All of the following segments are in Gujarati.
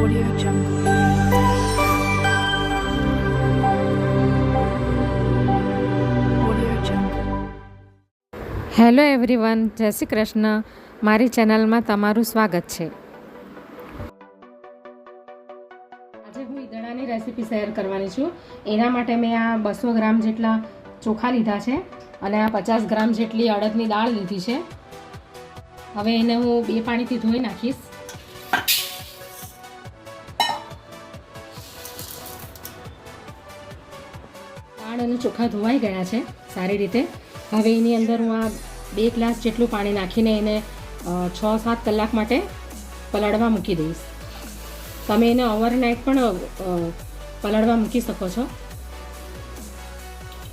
Audio Jungle. Audio Jungle. Hello everyone, જય શ્રી કૃષ્ણ. મારી ચેનલમાં તમારું સ્વાગત છે. આજે હું ઈદડાની રેસીપી શેર કરવાની છું. એના માટે મેં આ 200 ગ્રામ જેટલા ચોખા લીધા છે અને આ 50 ગ્રામ જેટલી અડદની દાળ લીધી છે. હવે એને હું 2 પાણીથી ધોઈ નાખીશ. દાળ અને ચોખા ધોવાઈ ગયા છે સારી રીતે. હવે એની અંદર હું આ 2 ગ્લાસ જેટલું પાણી નાખીને એને 6-7 કલાક માટે પલાળવા મૂકી દઈશ. તમે એને ઓવરનાઇટ પણ પલાળવા મૂકી શકો છો.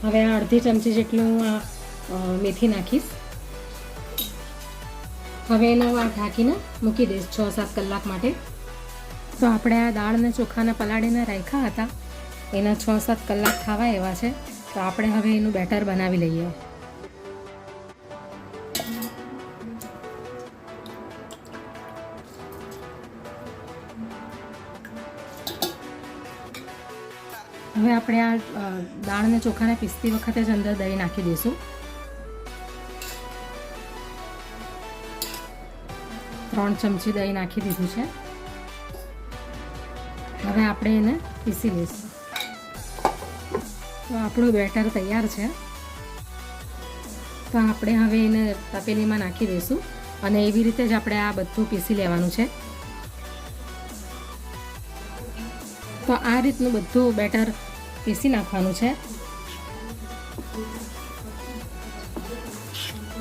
હવે આ અડધી ચમચી જેટલું હું આ મેથી નાખીશ. હવે એને હું આ ઢાંકીને મૂકી દઈશ 6-7 કલાક માટે. તો આપણે આ દાળ અને ચોખાને પલાળીને રાખ્યા હતા, એના 6-7 કલાક થવા એવા છે. તો આપણે હવે એનું બેટર બનાવી લઈએ. હવે આપણે આ દાળ અને ચોખાને પીસતી વખતે જ અંદર દહીં નાખી દઈશું. 3 ચમચી દહીં નાખી દીધું છે. હવે આપણે એને પીસી લઈશું. તો આપણું બેટર તૈયાર છે. તો આપણે હવે એને તપેલીમાં નાખી દઈશું અને એવી રીતે જ આપણે આ બધું પીસી લેવાનું છે. તો આ રીતનું બધું બેટર પીસી નાખવાનું છે.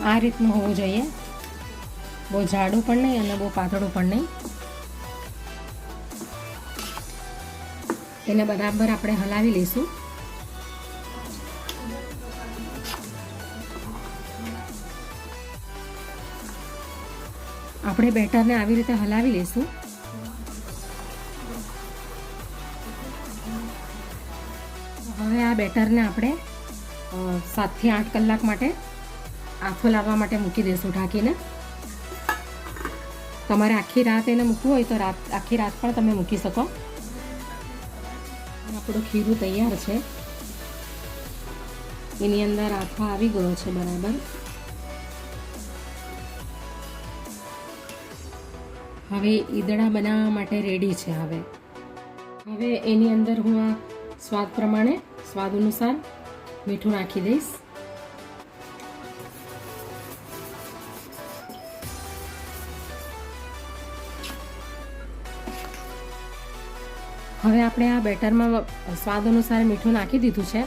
આ રીતનું હોવું જોઈએ, બહુ જાડું પણ નહીં અને બહુ પાતળું પણ નહીં. એને બરાબર આપણે હલાવી લઈશું. આપણે બેટરને આવી રીતે હલાવી લઈશું. હવે આ બેટરને આપણે 7 થી 8 કલાક માટે આથો લાવવા માટે મૂકી દઈશું ઢાંકીને. તમારે આખી રાત એને મૂકવું હોય તો આખી રાત પણ તમે મૂકી શકો. આપણું ખીરું તૈયાર છે. એની અંદર આથો આવી ગયો છે બરાબર. હવે ઈદડા બનાવવા માટે રેડી છે. હવે એની અંદર હું આ સ્વાદ પ્રમાણે સ્વાદ અનુસાર મીઠું નાખી દઈશ. હવે આપણે આ બેટરમાં સ્વાદ અનુસાર મીઠું નાખી દીધું છે.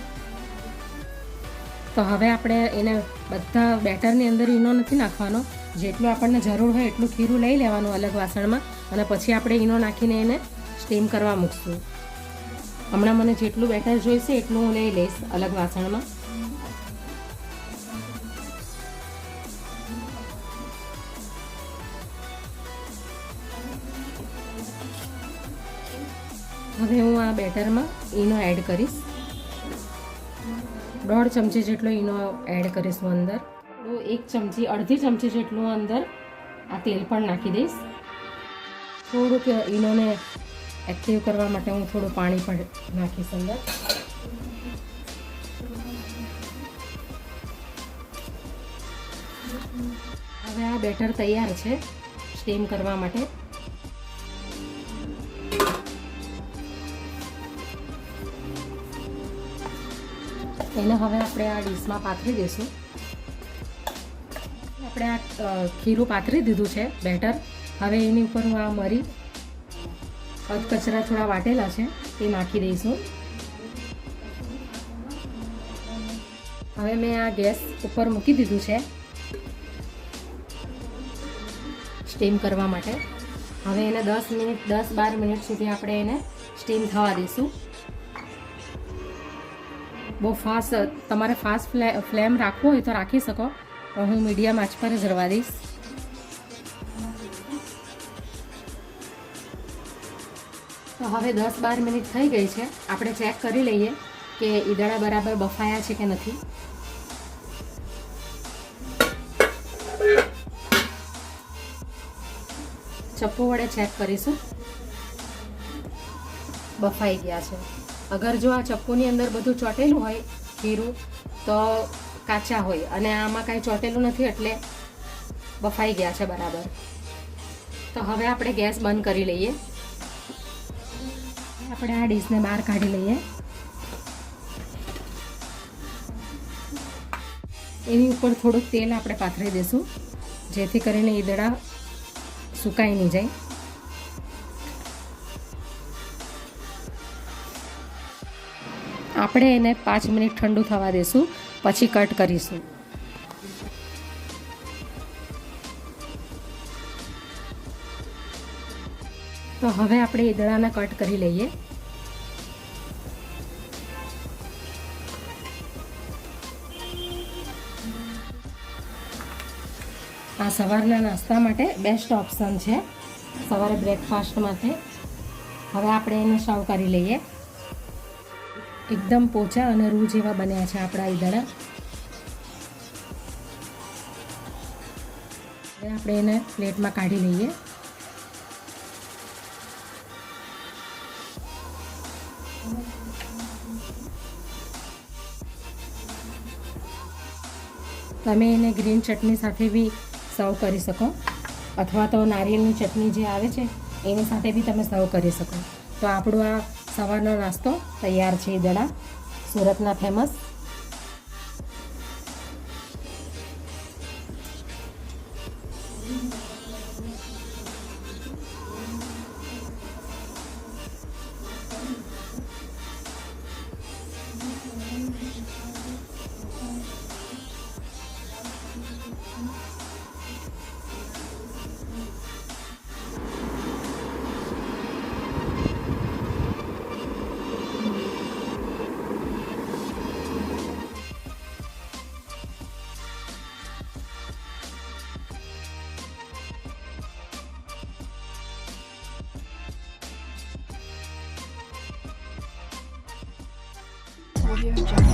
તો હવે આપણે એને બધા બેટરની અંદર ઈનો નથી નાખવાનો. જેટલું આપણને જરૂર હોય એટલું ખીરું લઈ લેવાનું અલગ વાસણમાં અને પછી આપણે ઈનો નાખીને એને સ્ટીમ કરવા મૂકશું. હમણાં મને જેટલું બેટર જોઈશે એટલું હું લઈ લઈશ અલગ વાસણમાં. હવે હું આ બેટરમાં ઈનો એડ કરીશ. 1.5 ચમચી જેટલો ઈનો એડ કરીશ હું અંદર. તો 1 ચમચી જેટલું અંદર આ તેલ પણ નાખી દઈશ. થોડુંક ઈનોને એક્ટિવ કરવા માટે હું થોડું પાણી પણ નાખીશ અંદર. હવે આ બેટર તૈયાર છે સ્ટીમ કરવા માટે. એને હવે આપણે આ ડીશમાં પાથરી દઈશું. આપણે આ ખીરું પાથરી દીધું છે બેટર. હવે એની ઉપર હું આ મરી કચરા થોડા વાટેલા છે એ નાખી દઈશું. હવે મેં આ ગેસ ઉપર મૂકી દીધું છે સ્ટીમ કરવા માટે. હવે એને 10-12 મિનિટ સુધી આપણે એને સ્ટીમ થવા દઈશું. બહુ ફાસ્ટ તમારે ફાસ્ટ ફ્લેમ રાખવો હોય તો રાખી શકો, પણ હું મીડિયમ આંચ પર જ રવા દઈશ. તો હવે 10-12 મિનિટ થઈ ગઈ છે. આપણે ચેક કરી લઈએ કે ઈદડા બરાબર બફાયા છે કે નથી. ચપ્પુ વડે ચેક કરીશું. બફાઈ ગયા છે. અગર જો આ ચપ્પુની અંદર બધું ચોટેલું હોય ખીરું તો કાચા હોય, અને આમાં કાંઈ ચોટેલું નથી એટલે બફાઈ ગયા છે બરાબર. તો હવે આપણે ગેસ બંધ કરી લઈએ. આપણે આ ડીશને બહાર કાઢી લઈએ. એની ઉપર થોડુંક તેલ આપણે પાથરી દઈશું, જેથી કરીને ઈદડા સુકાઈ નહીં જાય. આપણે એને 5 મિનિટ ઠંડુ થવા દઈશું, પછી કટ કરીશું. તો હવે આપણે ઈદડાને કટ કરી લઈએ. આ સવારના નાસ્તા માટે બેસ્ટ ઓપ્શન છે, સવારે બ્રેકફાસ્ટ માટે. હવે આપણે એને સર્વ કરી લઈએ. એકદમ પોચા અને રૂ જેવા બન્યા છે આપણા ઈદડા. હવે આપણે એને પ્લેટમાં કાઢી લઈએ. તમે એને ગ્રીન ચટણી સાથે બી સર્વ કરી શકો, અથવા તો નારિયેળની ચટણી જે આવે છે એની સાથે બી તમે સર્વ કરી શકો. તો આપણો આ સવારનો નાસ્તો તૈયાર છે, ઈદડા સુરતના ફેમસ. Audio Jungle.